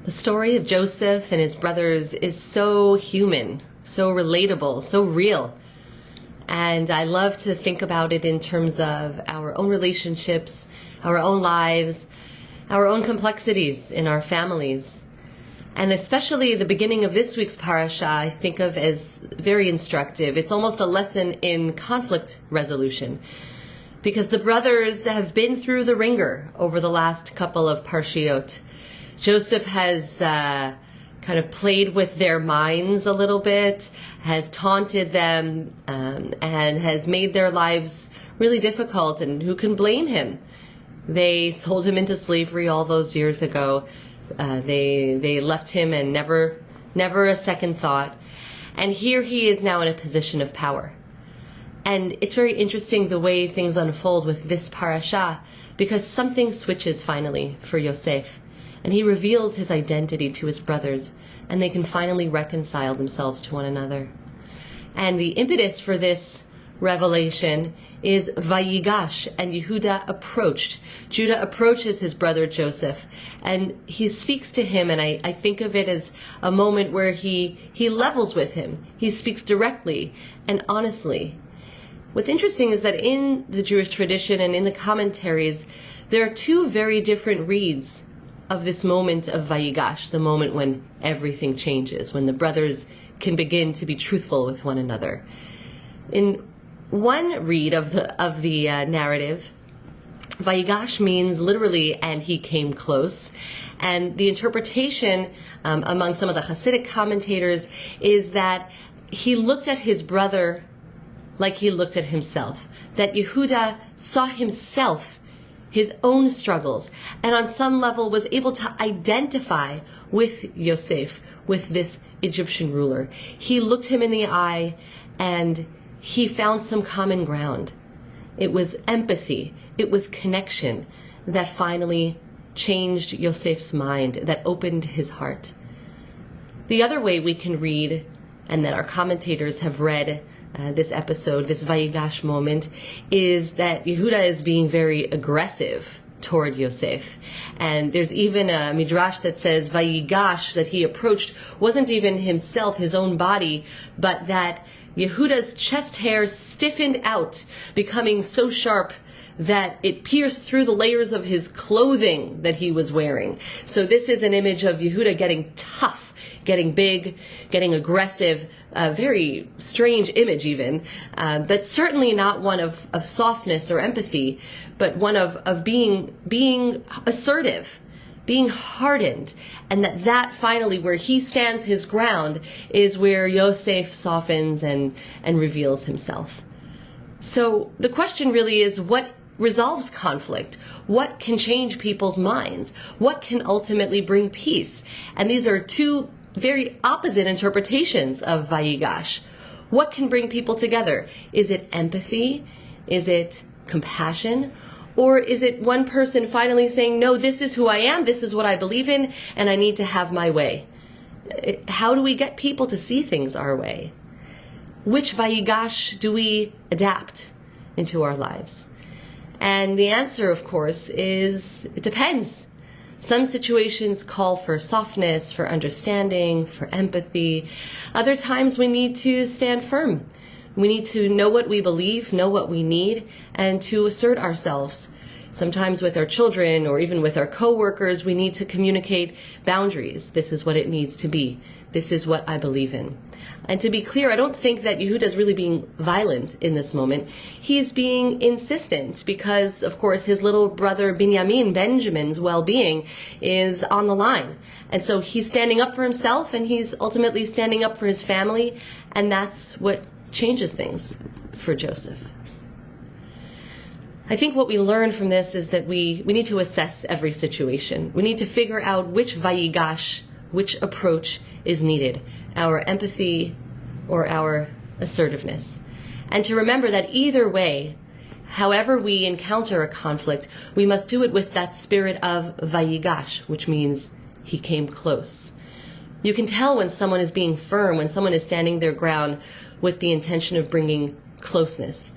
The story of Joseph and his brothers is so human, so relatable, so real. And I love to think about it in terms of our own relationships, our own lives, our own complexities in our families. And especially the beginning of this week's parasha, I think of as very instructive. It's almost a lesson in conflict resolution, because the brothers have been through the ringer over the last couple of parshiot. Joseph has kind of played with their minds a little bit, has taunted them, and has made their lives really difficult, and who can blame him? They sold him into slavery all those years ago. They left him and never a second thought. And here he is now in a position of power. And it's very interesting the way things unfold with this parasha, because something switches finally for Yosef. And he reveals his identity to his brothers, and they can finally reconcile themselves to one another. And the impetus for this revelation is Vayigash, and Yehuda approached. Judah approaches his brother Joseph, and he speaks to him, and I think of it as a moment where he levels with him. He speaks directly and honestly. What's interesting is that in the Jewish tradition and in the commentaries, there are two very different reads of this moment of Vayigash, the moment when everything changes, when the brothers can begin to be truthful with one another. In one read of the narrative, Vayigash means literally, and he came close. And the interpretation among some of the Hasidic commentators is that he looked at his brother like he looked at himself, that Yehuda saw himself, his own struggles, and on some level was able to identify with Yosef, with this Egyptian ruler. He looked him in the eye and he found some common ground. It was empathy, it was connection that finally changed Yosef's mind, that opened his heart. The other way we can read, and that our commentators have read this episode, this Vayigash moment, is that Yehuda is being very aggressive toward Yosef. And there's even a midrash that says Vayigash, that he approached, wasn't even himself, his own body, but that Yehuda's chest hair stiffened out, becoming so sharp that it pierced through the layers of his clothing that he was wearing. So this is an image of Yehuda getting tough, getting big, getting aggressive, a very strange image even, but certainly not one of softness or empathy, but one of being assertive, being hardened, and that finally, where he stands his ground, is where Yosef softens and reveals himself. So the question really is, what resolves conflict? What can change people's minds? What can ultimately bring peace? And these are two very opposite interpretations of Vayigash. What can bring people together? Is it empathy? Is it compassion? Or is it one person finally saying, no, this is who I am, this is what I believe in, and I need to have my way? How do we get people to see things our way? Which Vayigash do we adapt into our lives? And the answer, of course, is it depends. Some situations call for softness, for understanding, for empathy. Other times we need to stand firm. We need to know what we believe, know what we need, and to assert ourselves. Sometimes with our children or even with our coworkers, we need to communicate boundaries. This is what it needs to be. This is what I believe in. And to be clear, I don't think that Yehuda is really being violent in this moment. He's being insistent because, of course, his little brother Benjamin's well-being is on the line. And so he's standing up for himself, and he's ultimately standing up for his family, and that's what changes things for Joseph. I think what we learn from this is that we need to assess every situation. We need to figure out which Vayigash, which approach is needed, our empathy or our assertiveness. And to remember that either way, however we encounter a conflict, we must do it with that spirit of Vayigash, which means he came close. You can tell when someone is being firm, when someone is standing their ground with the intention of bringing closeness.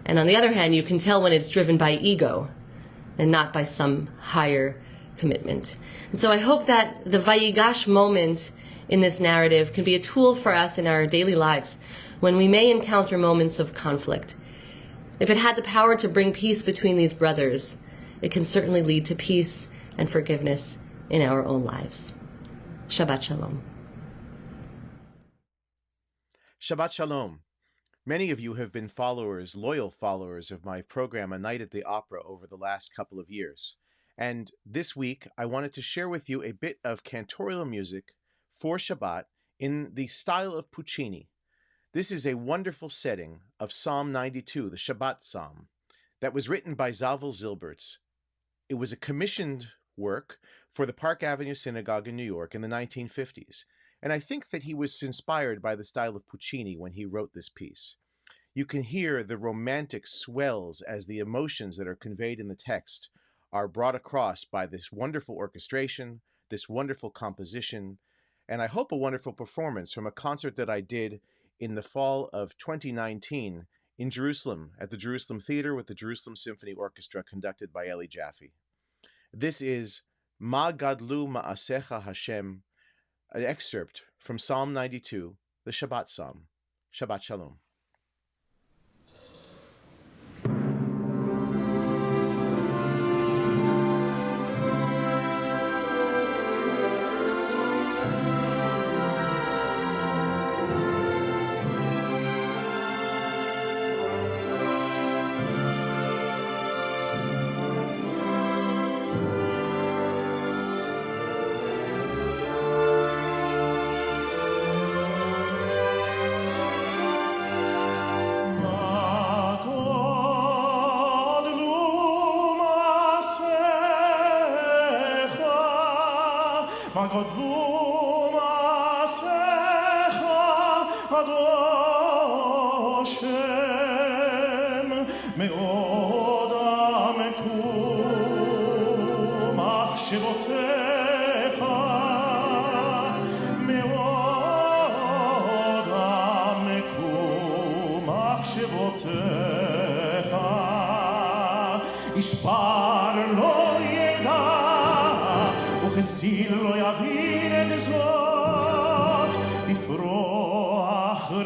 And on the other hand, you can tell when it's driven by ego and not by some higher commitment. And so I hope that the Vayigash moment in this narrative can be a tool for us in our daily lives when we may encounter moments of conflict. If it had the power to bring peace between these brothers, it can certainly lead to peace and forgiveness in our own lives. Shabbat Shalom. Shabbat Shalom. Many of you have been loyal followers of my program A Night at the Opera over the last couple of years. And this week, I wanted to share with you a bit of cantorial music for Shabbat in the style of Puccini. This is a wonderful setting of Psalm 92, the Shabbat Psalm, that was written by Zavel Zilberts. It was a commissioned work for the Park Avenue Synagogue in New York in the 1950s. And I think that he was inspired by the style of Puccini when he wrote this piece. You can hear the romantic swells as the emotions that are conveyed in the text are brought across by this wonderful orchestration, this wonderful composition, and I hope a wonderful performance from a concert that I did in the fall of 2019 in Jerusalem at the Jerusalem Theater with the Jerusalem Symphony Orchestra conducted by Eli Jaffe. This is Ma Gadlu Ma'asecha Hashem, an excerpt from Psalm 92, the Shabbat Psalm. Shabbat Shalom.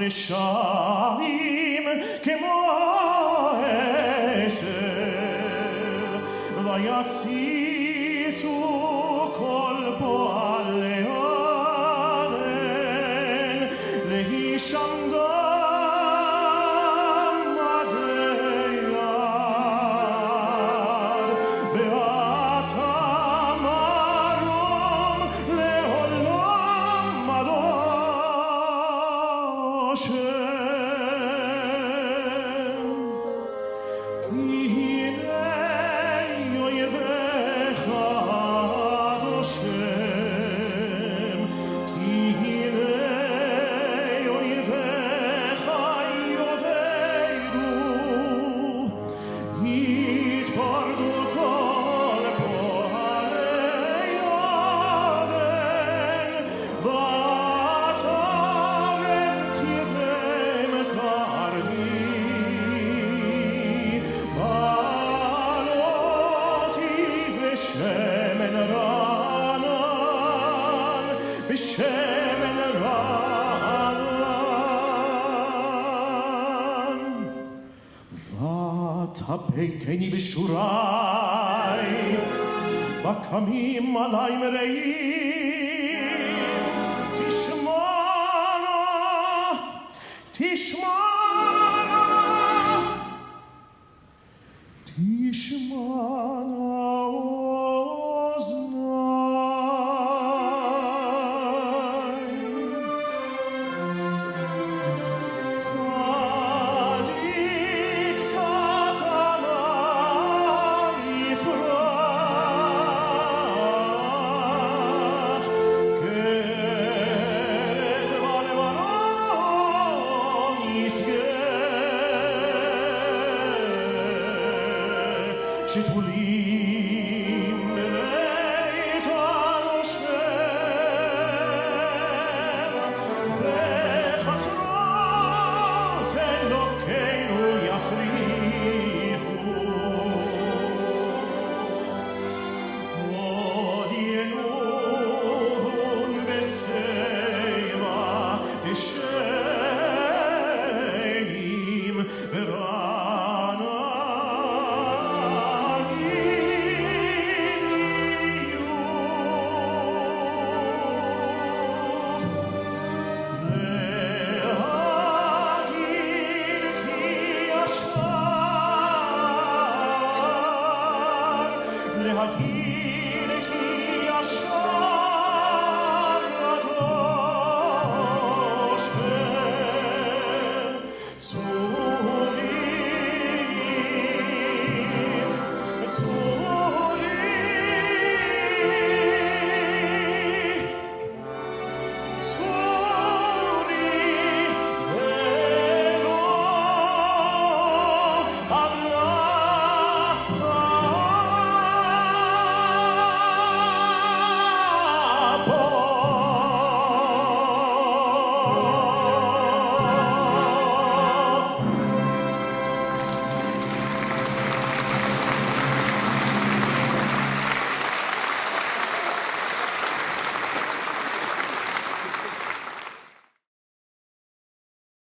רשעים כמו עשב ויציצו כל פועלי אבן להישמדם עדי יד ואתה מרום לעולם ביתני בשורי בקמים עלי מרעים תשמענה תשמענה תשמענה שתולים בבית הנושם בחצרות אלוקינו יפריחו להכיר כי השם